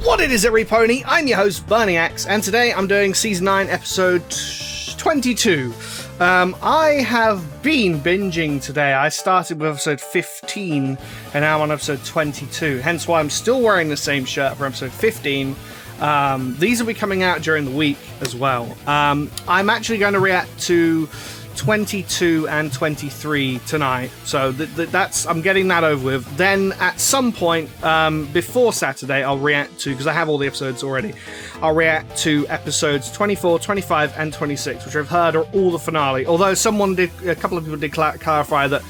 What it is, every pony? I'm your host, Berniax, and today I'm doing Season 9, Episode 22. I have been binging today. I started with Episode 15, and now I'm on Episode 22, hence why I'm still wearing the same shirt for Episode 15. These will be coming out during the week as well. I'm actually going to react to 22 and 23 tonight, so that's I'm getting that over with. Then at some point before Saturday I'll react to, because I have all the episodes already, I'll react to episodes 24, 25 and 26, which I've heard are all the finale, although a couple of people did clarify that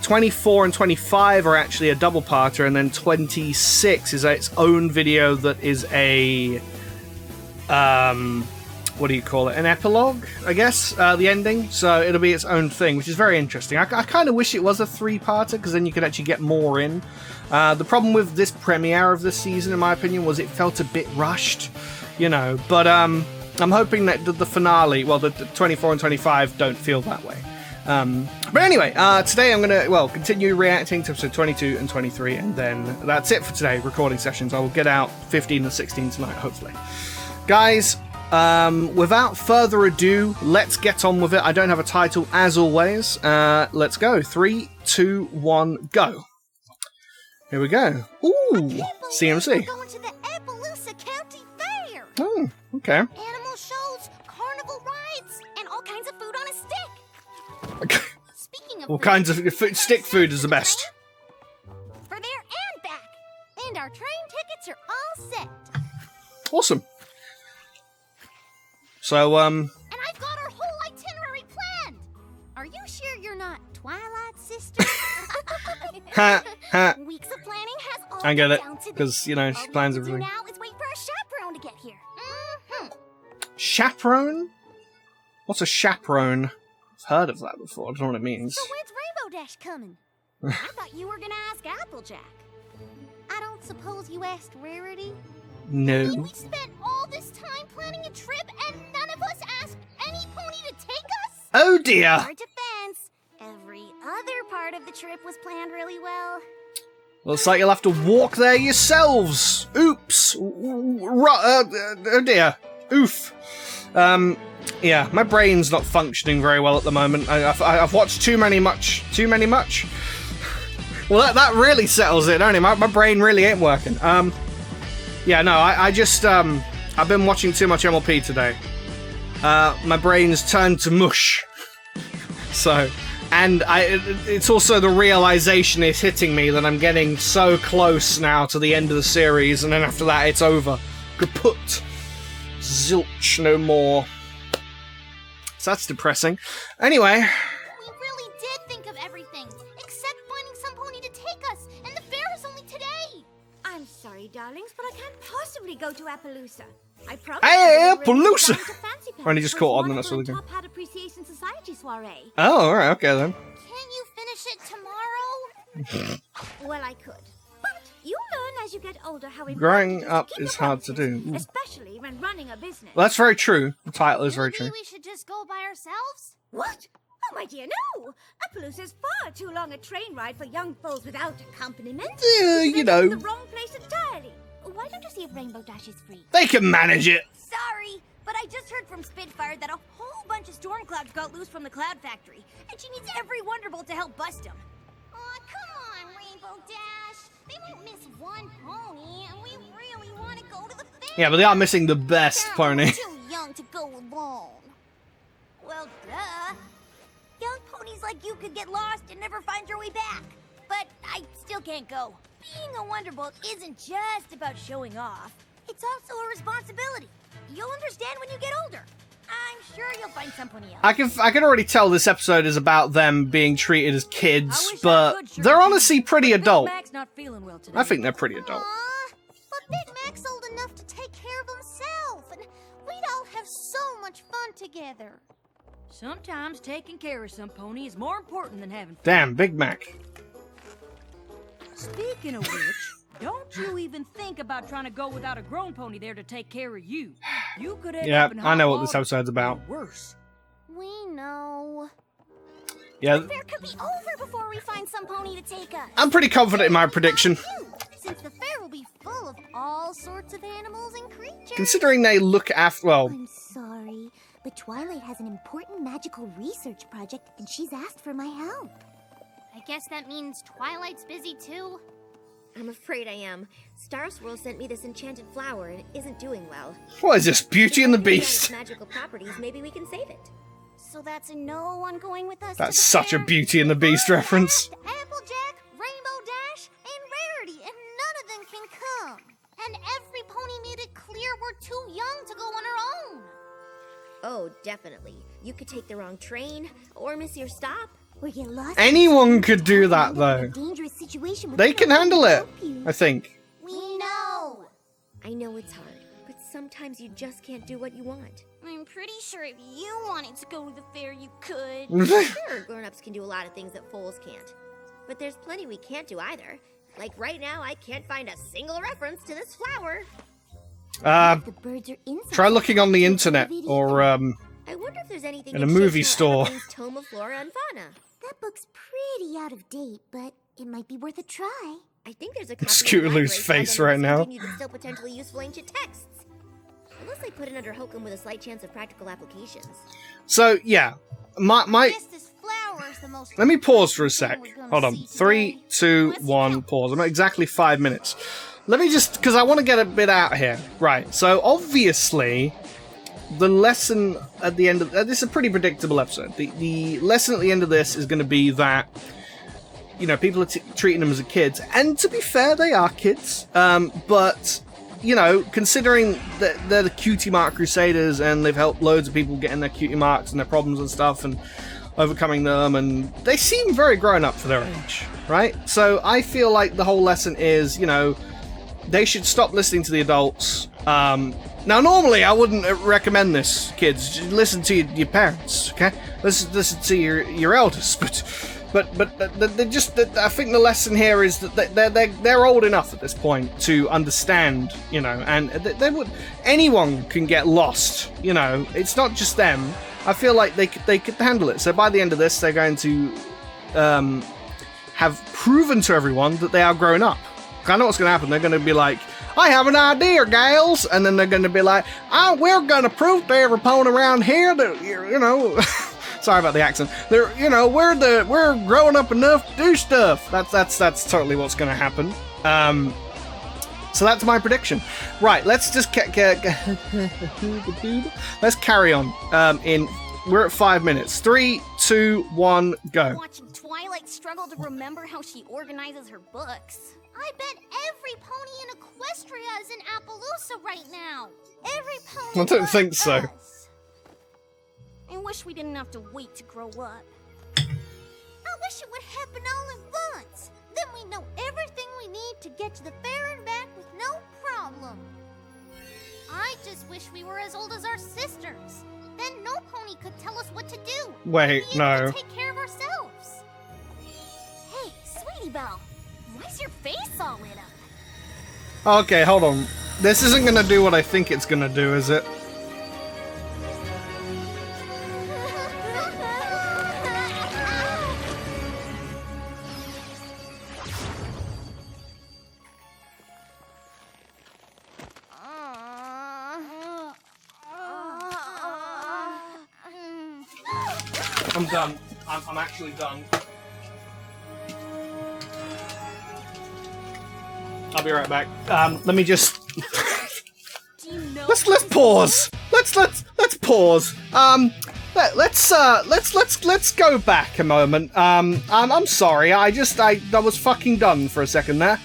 24 and 25 are actually a double parter, and then 26 is its own video that is a what do you call it? An epilogue, I guess, the ending. So it'll be its own thing, which is very interesting. I kind of wish it was a three-parter, because then you could actually get more in. The problem with this premiere of this season, in my opinion, was it felt a bit rushed, you know. But I'm hoping that the finale, well, the 24 and 25 don't feel that way. But anyway, today I'm going to, continue reacting to episode 22 and 23, and then that's it for today, recording sessions. I will get out 15 and 16 tonight, hopefully. Guys, without further ado, let's get on with it. I don't have a title, as always. Let's go. 3, 2, 1, go. Here we go. Ooh, CMC. We're going to the Appaloosa County Fair. Oh, okay. Animal shows, carnival rides, and all kinds of food on a stick. Speaking of All kinds of stick food is the best. For there and back. And our train tickets are all set. Awesome. So, And I've got our whole itinerary planned. Are you sure you're not Twilight Sister? ha. Weeks of planning has all I get it, down to because, you know, she plans all we everything. have to do now is wait for a chaperone to get here. Chaperone? What's a chaperone? I've heard of that before. I don't know what it means. So when's Rainbow Dash coming? I thought you were gonna ask Applejack. I don't suppose you asked Rarity? No. We spent all this time planning a trip and none of us asked any pony to take us? Oh dear. Our defense, every other part of the trip was planned really well. Looks like you'll have to walk there yourselves. Oops. Oh dear. Oof. Yeah, my brain's not functioning very well at the moment. I've watched too many much. Well, that really settles it, don't it? My brain really ain't working. Yeah, no, I just, I've been watching too much MLP today. My brain's turned to mush. So, and it's also the realization is hitting me that I'm getting so close now to the end of the series, and then after that it's over. Kaput. Zilch, no more. So that's depressing. Anyway. We really did think of everything, except finding some pony to take us, and the fair is only today. I'm sorry, darlings, but I can't possibly go to Appaloosa. I promise. Hey, Appaloosa! I only just caught on the next one again. Top Hat Appreciation Society soiree. Oh, alright, okay then. Can you finish it tomorrow? Well, I could, but you learn as you get older how important Growing it up to keep is up hard with to things, do. especially when running a business. Well, that's very true. The title is very true. Maybe we should just go by ourselves? What? Oh, my dear, no! Appaloosa is far too long a train ride for young foals without accompaniment. You know. The wrong place entirely. Why don't you see if Rainbow Dash is free? They can manage it. Sorry, but I just heard from Spitfire that a whole bunch of storm clouds got loose from the Cloud Factory, and she needs every Wonderbolt to help bust them. Aw, come on, Rainbow Dash. They won't miss one pony, and we really want to go to the fair. Yeah, but they are missing the best pony. We're too young to go alone. Well, duh. Young ponies like you could get lost and never find your way back. But I still can't go. Being a Wonderbolt isn't just about showing off. It's also a responsibility. You'll understand when you get older. I'm sure you'll find some pony else. I can already tell this episode is about them being treated as kids, but they're honestly pretty adult. Not feeling well today. I think they're pretty adult. But Big Mac's old enough to take care of himself, and we'd all have so much fun together. Sometimes taking care of some pony is more important than having fun. Damn, Big Mac. Speaking of which, don't you even think about trying to go without a grown pony there to take care of you. You could end Yeah, up in I know hot what this water episode's about. or worse. We know. Yeah, The fair could be over before we find some pony to take us. I'm pretty confident in my prediction. Since The fair will be full of all sorts of animals and creatures. Considering they look after, well... I'm sorry, but Twilight has an important magical research project, and she's asked for my help. I guess that means Twilight's busy too. I'm afraid I am. Star Swirl sent me this enchanted flower, and it isn't doing well. What is this, Beauty and the If I can Beast? find its magical properties, maybe we can save it. So that's a no on going with us. That's to the such a fair? Beauty and the Beast reference. Applejack, Rainbow Dash, and Rarity, and none of them can come. And every pony made it clear we're too young to go on our own. Oh, definitely. You could take the wrong train, or miss your stop. Or get lost. Anyone could do that, though. Dangerous situation with They can no one handle to it, help you. I think. We know. I know it's hard, but sometimes you just can't do what you want. I'm pretty sure if you wanted to go to the fair, you could. Sure, grown-ups can do a lot of things that foals can't. But there's plenty we can't do either. Like right now, I can't find a single reference to this flower. The birds are insects. Try looking on the internet, or, I wonder if there's anything in a movie store. Tome of Flora and Fauna. That book's pretty out of date, but it might be worth a try. I think there's a copy Scootaloo's face right now. Still potentially useful ancient texts. Unless they put it under Hokum with a slight chance of practical applications. So, yeah. My Guess this flower is the most Let me pause for a sec. we're gonna Hold on. see 3, today. 2, 1, pause. I'm at exactly 5 minutes. Let me just, because I want to get a bit out here. Right, so obviously, the lesson at the end of... this is a pretty predictable episode. The lesson at the end of this is going to be that, you know, people are treating them as kids. And to be fair, they are kids. But, you know, considering that they're the Cutie Mark Crusaders and they've helped loads of people get in their cutie marks and their problems and stuff and overcoming them, and they seem very grown up for their age, right? So I feel like the whole lesson is, you know, they should stop listening to the adults. Now, normally I wouldn't recommend this, kids. Just listen to your parents, okay? Listen to your elders. But they just, I think the lesson here is that they're old enough at this point to understand, you know, and they would, anyone can get lost, you know. It's not just them. I feel like they could handle it. So by the end of this, they're going to have proven to everyone that they are grown up. I know what's going to happen. They're going to be like, I have an idea, gals. And then they're going to be like, we're going to prove to every pony around here that, you know, sorry about the accent. They're, you know, we're growing up enough to do stuff. That's totally what's going to happen. So that's my prediction. Right, let's just let's carry on. We're at 5 minutes. 3, 2, 1, go. Watching Twilight struggle to remember how she organizes her books. I bet every pony in Equestria is in Appaloosa right now. Every pony. I don't but think so. us. I wish we didn't have to wait to grow up. I wish it would happen all at once. Then we know everything we need to get to the fair and back with no problem. I just wish we were as old as our sisters. Then no pony could tell us what to do. Wait, We'd be able no. to take care of ourselves. Hey, Sweetie Belle, why's your face all lit up? Okay, hold on. This isn't going to do what I think it's going to do, is it? I'm done. I'm actually done. I'll be right back. Let me just. Let's pause. Let's pause. Let's go back a moment. I'm sorry. I was fucking done for a second there.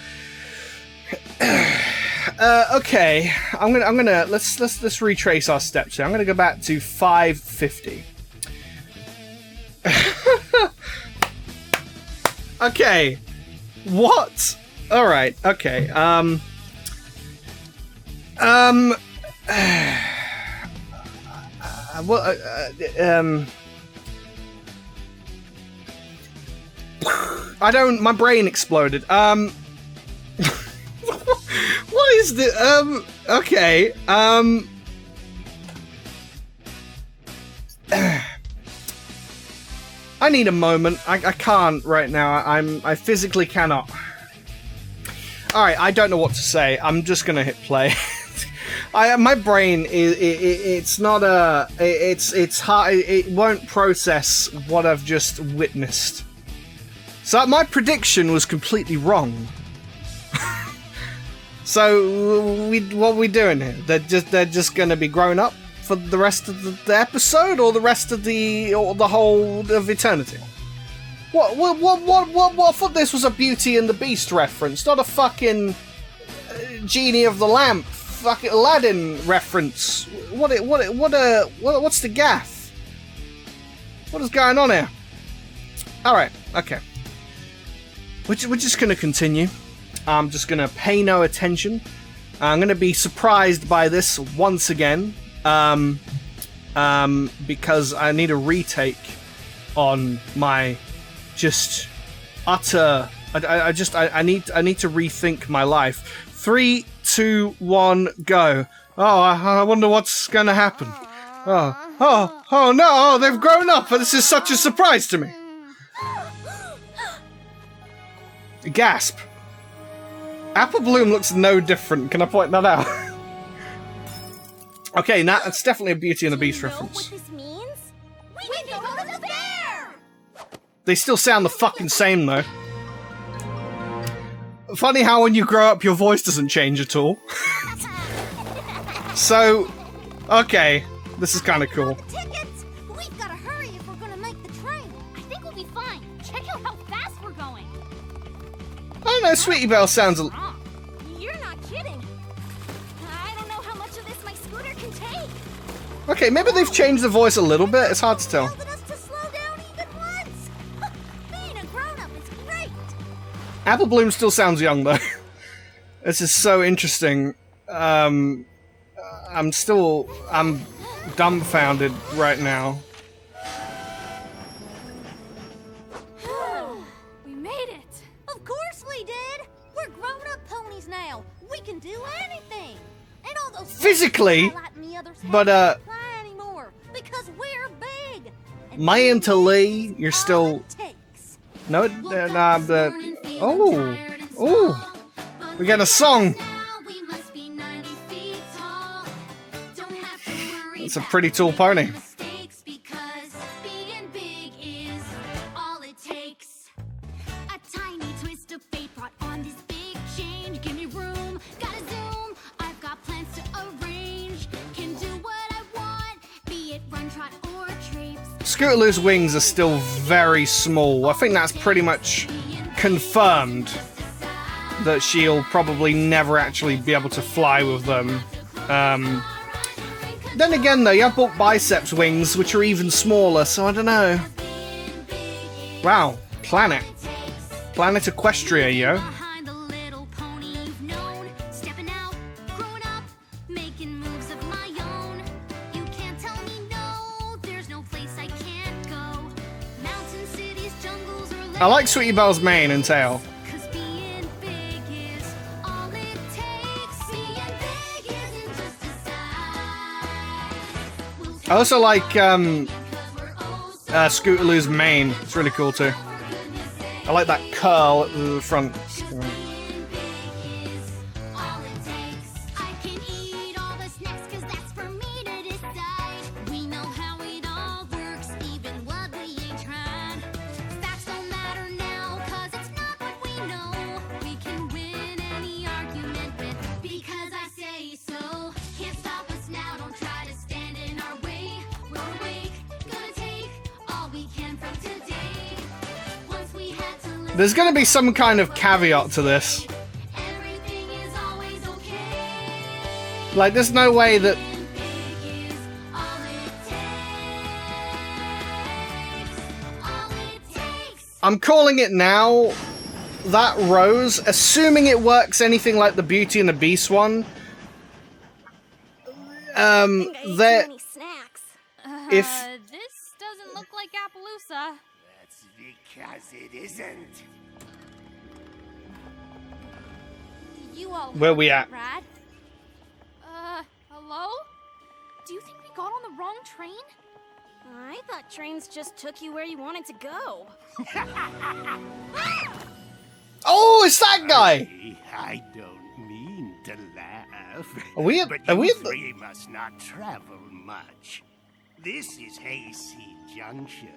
Okay. I'm gonna let's retrace our steps here. I'm gonna go back to 550. Okay. What? All right. Okay. I don't. My brain exploded. What is the? Okay. I need a moment. I can't right now. I physically cannot. Alright, I don't know what to say. I'm just gonna hit play. My brain it's not a it's hard. It won't process what I've just witnessed. So my prediction was completely wrong. So what are we doing here? They're just gonna be grown up for the rest of the episode, or the rest of the whole of eternity? What? I thought this was a Beauty and the Beast reference, not a fucking Genie of the Lamp, fucking Aladdin reference. What's the gaff? What is going on here? Alright, okay. We're just gonna continue. I'm just gonna pay no attention. I'm gonna be surprised by this once again. Because I need a retake on my just utter. I need to rethink my life. 3, 2, 1, go. Oh, I wonder what's gonna happen. Oh no! They've grown up. This is such a surprise to me. Gasp. Apple Bloom looks no different. Can I point that out? Okay, now it's definitely a Beauty and the Beast reference. What this means? We can go to the fair! They still sound the fucking same, though. Funny how when you grow up, your voice doesn't change at all. So, okay, this is kind of cool. Tickets! We've gotta hurry if we're gonna make the train. I think we'll be fine. Check out how fast we're going. I don't know, Sweetie Belle sounds a... You're not kidding. I don't know how much of this my scooter can take. Okay, maybe they've changed the voice a little bit. It's hard to tell. Telling us to slow down even once! Being a grown-up is great! Apple Bloom still sounds young, though. This is so interesting. I'm dumbfounded right now. We made it. Of course we did! We're grown-up ponies now. We can do anything. And all those Physically, Twilight and the others but, can't fly anymore because we're big. And Maya and Lee, you're still... all it takes. No, oh, we got a song. It's a pretty tall pony. Scootaloo's wings are still very small. I think that's pretty much confirmed that she'll probably never actually be able to fly with them. Then again, though, you have bulk biceps wings, which are even smaller, so I don't know. Wow, Planet. Planet Equestria, yo. I like Sweetie Belle's mane and tail. I also like Scootaloo's mane. It's really cool too. I like that curl at the front. There's gonna be some kind of caveat to this. Like, there's no way that... I'm calling it now. That rose, assuming it works anything like the Beauty and the Beast one, that... If... This doesn't look like Appaloosa. That's because it isn't. You all Where we at? Brad? Hello? Do you think we got on the wrong train? I thought trains just took you where you wanted to go. Oh, it's that guy! I don't mean to laugh. Are we but are you we three must not travel much. This is Hayseed Junction.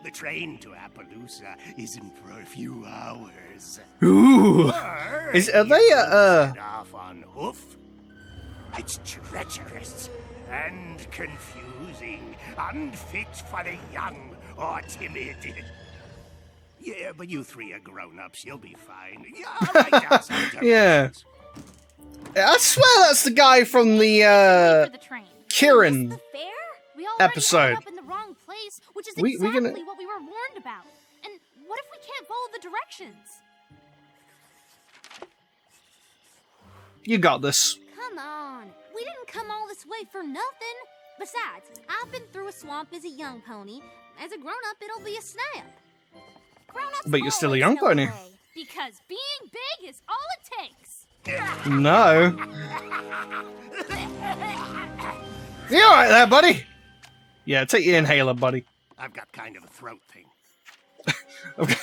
The train to Appaloosa isn't for a few hours. Ooh. Or Are you they can set off on hoof? It's treacherous and confusing, unfit for the young or timid. Yeah, but you three are grown-ups. You'll be fine. Yeah, I'll write down some Yeah. directions. I swear that's the guy from the For the train. Kieran The fair? We already episode. ended up in the wrong place, which is We exactly gonna- what we were warned about. And what if we can't follow the directions? You got this. Come on. We didn't come all this way for nothing. Besides, I've been through a swamp as a young pony. As a grown-up, it'll be a snap. Grown-ups But you're still a always young know pony. the way. Because being big is all it takes. No. You alright there, buddy? Yeah, take your inhaler, buddy. I've got kind of a throat thing. Okay.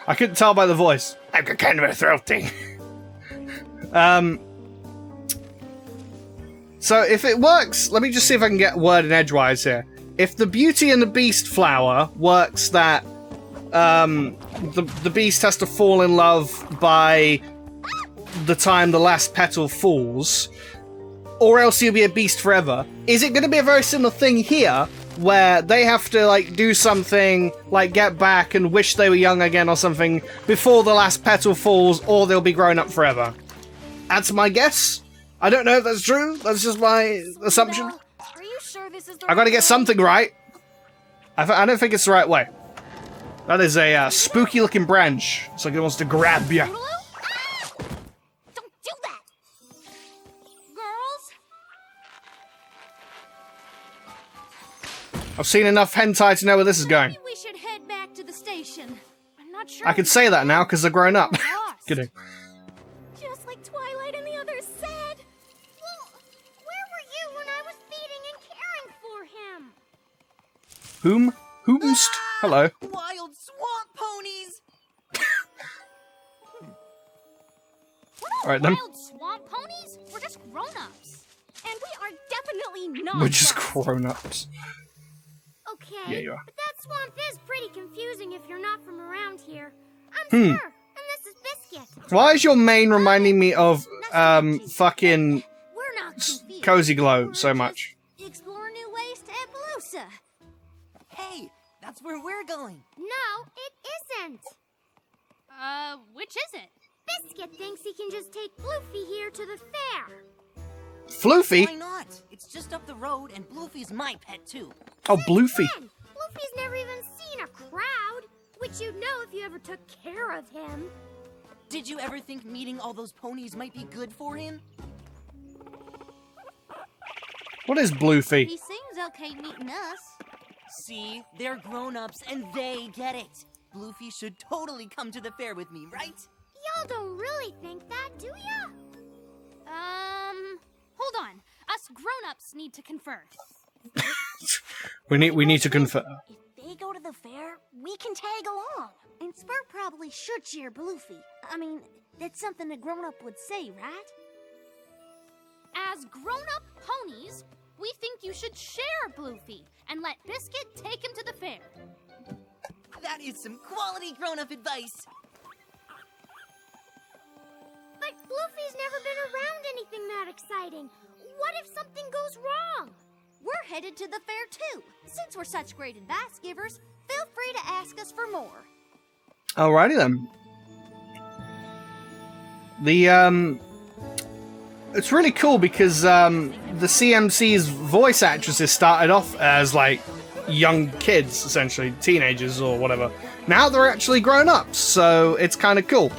I couldn't tell by the voice. I've got kind of a throat thing. So if it works, let me just see if I can get word in edgewise here. If the Beauty and the Beast flower works that the beast has to fall in love by the time the last petal falls, or else he'll be a beast forever, is it going to be a very similar thing here, where they have to, like, do something, like, get back and wish they were young again or something before the last petal falls, or they'll be grown up forever? That's my guess. I don't know if that's true. That's just my assumption. Well, are you sure this is the I gotta right get way? something right. I don't think it's the right way. That is a spooky-looking branch. It's like it wants to grab you. Boogaloo? Ah! Don't do that! Girls? I've seen enough hentai to know where this is going. Maybe we should head back to the station. I'm not sure. I could say that now because they're grown up. Lost. Kidding. Just like Twilight and the others said. Well, where were you when I was feeding and caring for him? Whom? Whomst? Hello. Wild swamp ponies! We're not Alright, then. wild swamp ponies. We're just grown-ups. And we are definitely not We're just lost. grown-ups. Okay, Yeah, you are. but that swamp is pretty confusing if you're not from around here. I'm Hmm. Sir, and this is Biscuit. Why is your main reminding me of, fucking We're not confused. Cozy Glow We're so just much? Explore new ways to Appaloosa. Hey, that's where we're going. No, it isn't. Which is it? Biscuit thinks he can just take Floofy here to the fair. Floofy? Why not? It's just up the road, and Bloofy's my pet too. Oh, Bloofy. Ben, Floofy's never even seen a crowd, which you'd know if you ever took care of him. Did you ever think meeting all those ponies might be good for him? What is Bloofy? He seems okay meeting us. See, they're grown-ups, and they get it. Bloofy should totally come to the fair with me, right? Y'all don't really think that, do ya? Hold on. Us grown-ups need to confer. We need to confer. If they go to the fair, we can tag along. And Spurt probably should cheer Bloofy. I mean, that's something a grown-up would say, right? As grown-up ponies, we think you should share Bloofy and let Biscuit take him to the fair. That is some quality grown-up advice. But Bloofy's never been around anything that exciting. What if something goes wrong? We're headed to the fair too. Since we're such great advice givers, feel free to ask us for more. Alrighty then. It's really cool because the CMC's voice actresses started off as like young kids, essentially teenagers or whatever. Now they're actually grown ups, so it's kind of cool.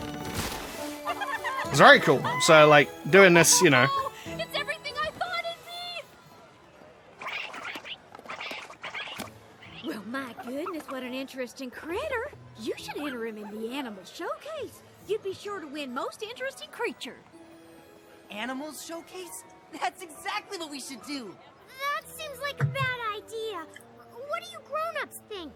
It's very cool. So like doing this, you know. Oh, it's everything I thought it'd be! Well, my goodness, what an interesting critter. You should enter him in the animal showcase. You'd be sure to win most interesting creature. Animals showcase? That's exactly what we should do. That seems like a bad idea. What do you grown-ups think?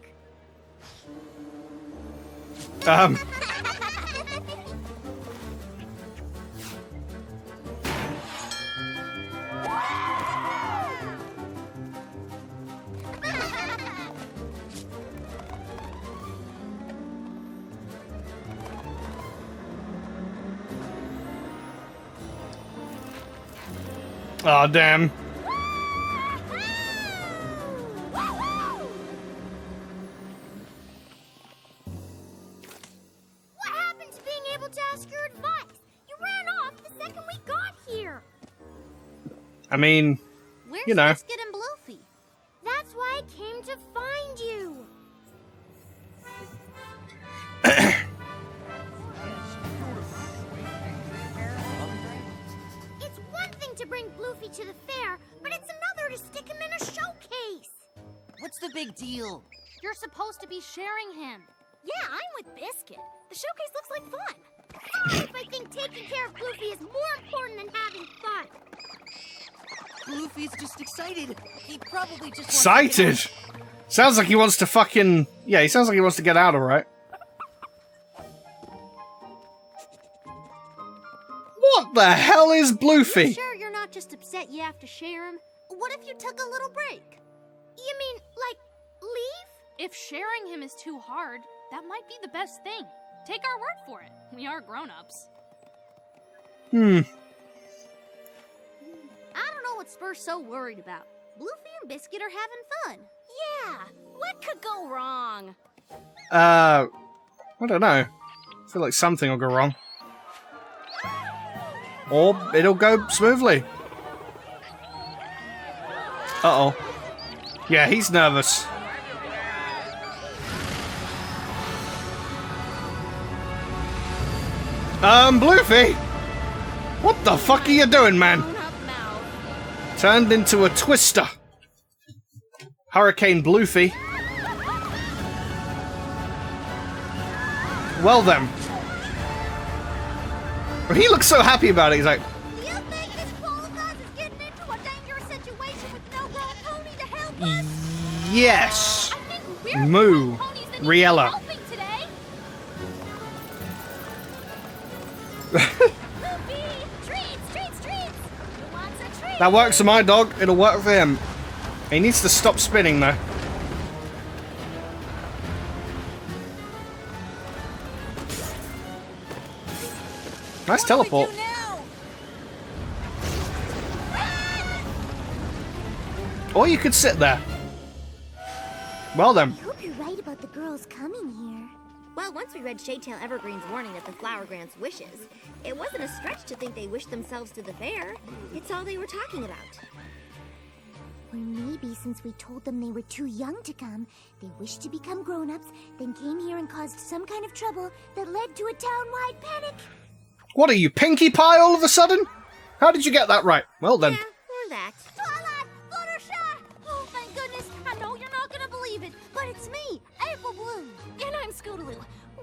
Oh, damn. What happened to being able to ask your advice? You ran off the second we got here. I mean, Where's you know. Biscuit and Bluefy? That's why I came to find you. It's one thing to bring Bluefy to the fair, but it's another to stick him in a showcase. What's the big deal? You're supposed to be sharing him. Yeah, I'm with Biscuit. The showcase looks like fun. Sorry if I think taking care of Bluefy is more important than having fun. Bluefy's just excited. He probably just wants Excited? to Sounds like he wants to fucking... Yeah, he sounds like he wants to get out, alright. What the hell is You Bluefy? sure you're not just upset you have to share him? What if you took a little break? You mean, like, leave? If sharing him is too hard, that might be the best thing. Take our word for it. We are grown-ups. Hmm. I don't know what Spur's so worried about. Bluefy and Biscuit are having fun. Yeah, what could go wrong? I don't know. I feel like something will go wrong. Or it'll go smoothly. Uh-oh. Yeah, he's nervous. Bluefy! What the fuck are you doing, man? Turned into a twister. Hurricane Bluefy. Well then. He looks so happy about it, he's like... Do you think this Polygons is getting into a dangerous situation with no grown pony to help us? Yes! I think we're the Moo. grown ponies that need Riella. helping today. Treats! Who wants a treat? That works for my dog, it'll work for him. He needs to stop spinning though. Nice teleport. Or you could sit there. Well then. I hope you're right about the girls coming here. Well, once we read Shadetail Evergreen's warning that the flower grants wishes, it wasn't a stretch to think they wished themselves to the fair. It's all they were talking about. Or maybe since we told them they were too young to come, they wished to become grown-ups, then came here and caused some kind of trouble that led to a town-wide panic. What are you, Pinkie Pie all of a sudden? How did you get that right? Well then. Yeah, or that. Twilight! Fluttershy! Oh, thank goodness! I know you're not gonna believe it, but it's me, April Bloom. And I'm Scootaloo.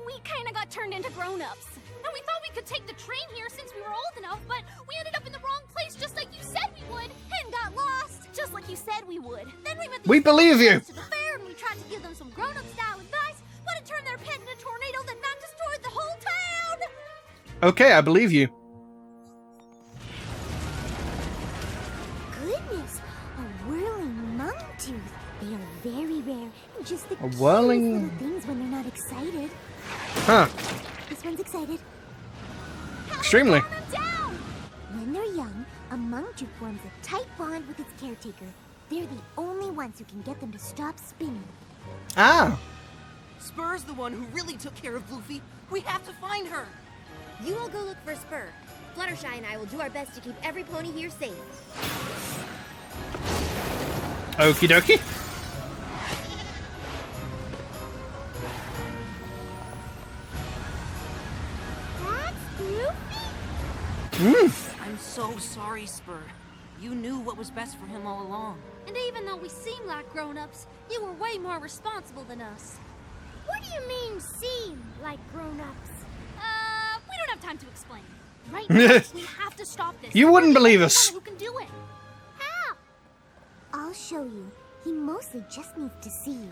We kind of got turned into grown-ups. And we thought we could take the train here since we were old enough, but we ended up in the wrong place just like you said we would. And got lost, Just like you said we would. Then we met We believe you. to the fair and we tried to give them some grown-up style advice, but it turned their pet into a tornado that not destroyed the whole town! Okay, I believe you. Goodness, a whirling mungtooth. They are very rare and just the cutest whirling- little things when they're not excited. Huh. This one's excited. Extremely. Calm them down! When they're young, a mungtooth forms a tight bond with its caretaker. They're the only ones who can get them to stop spinning. Ah. Spur's the one who really took care of Bluefy. We have to find her. You all go look for Spur. Fluttershy and I will do our best to keep every pony here safe. Okie dokie. That's Bluefy? I'm so sorry, Spur. You knew what was best for him all along. And even though we seem like grown-ups, you were way more responsible than us. What do you mean, seem like grown-ups? We don't have time to explain. Right now, we have to stop this. You wouldn't We're the believe only us. one Who can do it? How? I'll show you. He mostly just needs to see you.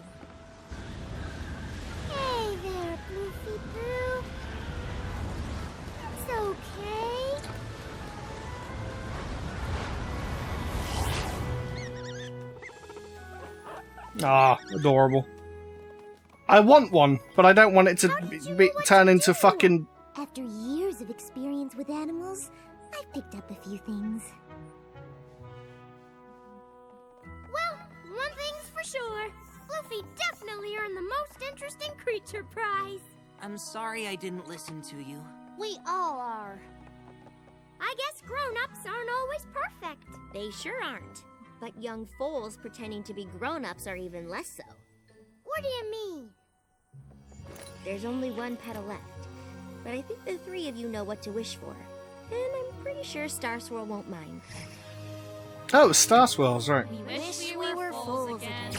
Hey there, Bluefy Boo. It's okay. Ah, adorable. I want one, but I don't want it to turn into fucking... After years of experience with animals, I've picked up a few things. for sure. Luffy definitely earned the most interesting creature prize. I'm sorry I didn't listen to you. We all are. I guess grown-ups aren't always perfect. They sure aren't. But young foals pretending to be grown-ups are even less so. What do you mean? There's only one petal left. But I think the three of you know what to wish for. And I'm pretty sure Star Swirl won't mind. Oh, it was Star Swirls, right. We wish we were fools again.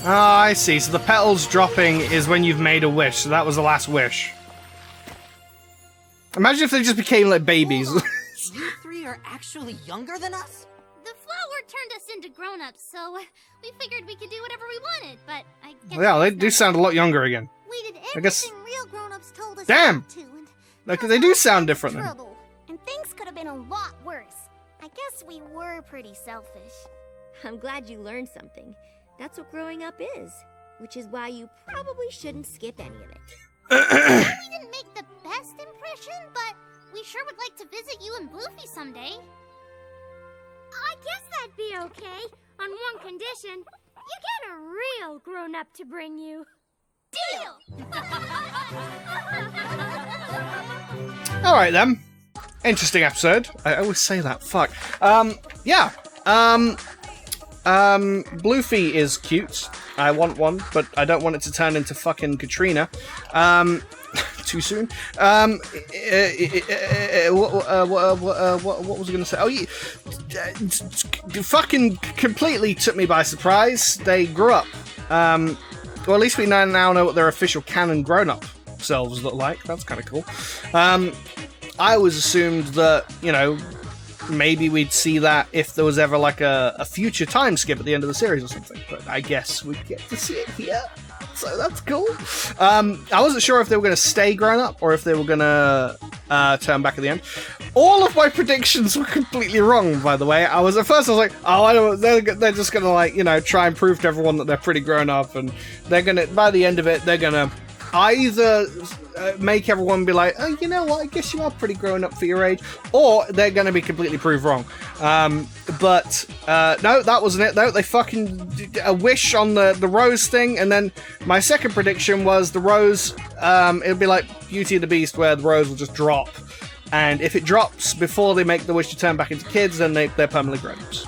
Oh, I see. So the petals dropping is when you've made a wish. So that was the last wish. Imagine if they just became like babies. You three are actually younger than us? The flower turned us into grown-ups, so we figured we could do whatever we wanted, but I guess... Yeah, they do sound a lot younger again. We did I guess- everything real grown-ups told us Damn! not to, and Like, they do sound different then. trouble. And things could have been a lot worse. I guess we were pretty selfish. I'm glad you learned something. That's what growing up is. Which is why you probably shouldn't skip any of it. We didn't make the best impression, but we sure would like to visit you and Bluffy someday. I guess that'd be okay, on one condition. You get a real grown-up to bring you. Deal! Alright then. Interesting episode. I always say that. Fuck. Yeah. Bluefy is cute. I want one, but I don't want it to turn into fucking Katrina. Too soon. What was I going to say? Oh, yeah. Fucking completely took me by surprise. They grew up. Well, at least we now know what their official canon grown-up selves look like. That's kind of cool. I always assumed that, you know, maybe we'd see that if there was ever like a future time skip at the end of the series or something. But I guess we get to see it here. So that's cool. I wasn't sure if they were going to stay grown up or if they were going to turn back at the end. All of my predictions were completely wrong, by the way. At first I was like, oh, I don't. They're just going to, like, you know, try and prove to everyone that they're pretty grown up, and they're going to, by the end of it, they're going to either make everyone be like, oh, you know what, I guess you are pretty grown up for your age, or they're going to be completely proved wrong. But no, that wasn't it, though. They fucking did a wish on the rose thing, and then my second prediction was the rose, it'll be like Beauty and the Beast, where the rose will just drop, and if it drops before they make the wish to turn back into kids, then they're permanently grown-ups.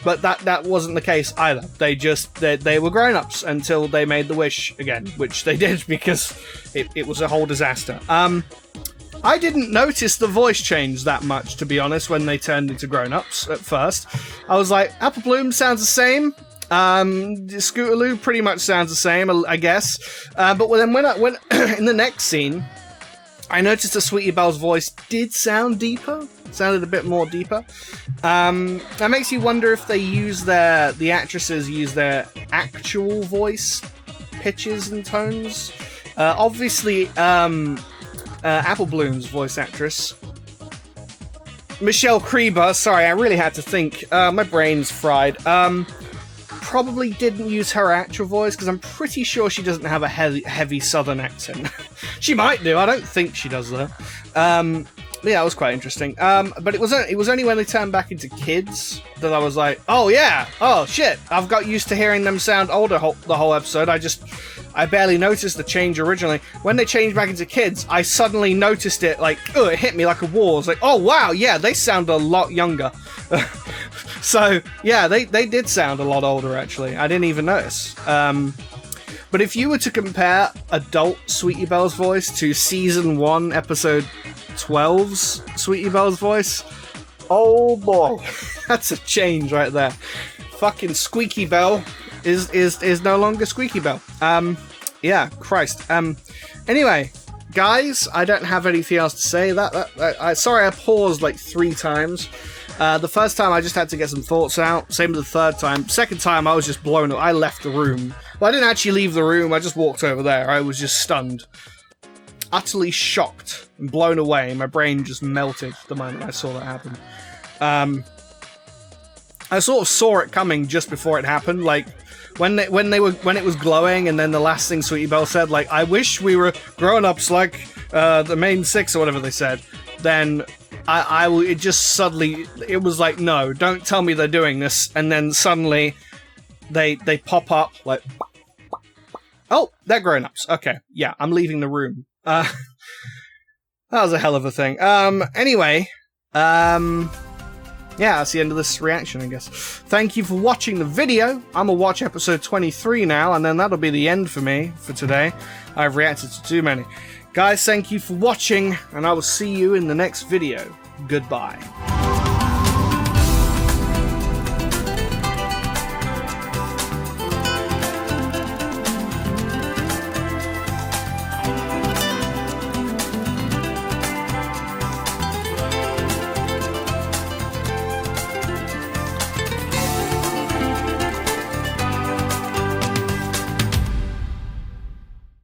But that wasn't the case either. They were grown-ups until they made the wish again, which they did because it was a whole disaster. I didn't notice the voice change that much, to be honest, when they turned into grown-ups at first. I was like, Apple Bloom sounds the same. Scootaloo pretty much sounds the same, I guess. But then when in the next scene, I noticed that Sweetie Belle's voice did sound deeper. Sounded a bit more deeper. That makes you wonder if they the actresses use their actual voice pitches and tones. Obviously, Apple Bloom's voice actress, Michelle Creeber, sorry, I really had to think. My brain's fried. Probably didn't use her actual voice, because I'm pretty sure she doesn't have a heavy southern accent. She might do, I don't think she does though. Yeah, it was quite interesting. But it was only when they turned back into kids that I was like, oh yeah, oh shit, I've got used to hearing them sound older the whole episode. I barely noticed the change originally. When they changed back into kids, I suddenly noticed it, like, oh, it hit me like a wall. I was like, oh wow, yeah, they sound a lot younger. So, yeah, they did sound a lot older, actually. I didn't even notice. But if you were to compare adult Sweetie Belle's voice to Season 1, Episode 12's Sweetie Belle's voice, oh boy, that's a change right there. Fucking Squeaky Belle is no longer Squeaky Belle. Yeah, Christ. Anyway, guys, I don't have anything else to say. Sorry, I paused like 3 times. The first time I just had to get some thoughts out. Same with the third time. Second time I was just blown up. I left the room. Well, I didn't actually leave the room. I just walked over there. I was just stunned. Utterly shocked and blown away. My brain just melted the moment I saw that happen. I sort of saw it coming just before it happened. Like, when it was glowing, and then the last thing Sweetie Belle said, like, I wish we were grown-ups like the main 6 or whatever they said. Then it just suddenly, it was like, no, don't tell me they're doing this, and then suddenly they pop up like, oh, they're grown-ups. Okay, yeah, I'm leaving the room. That was a hell of a thing. Anyway, yeah, that's the end of this reaction, I guess. Thank you for watching the video. I'm gonna watch episode 23 now, and then that'll be the end for me for today. I've reacted to too many. Guys, thank you for watching, and I will see you in the next video. Goodbye.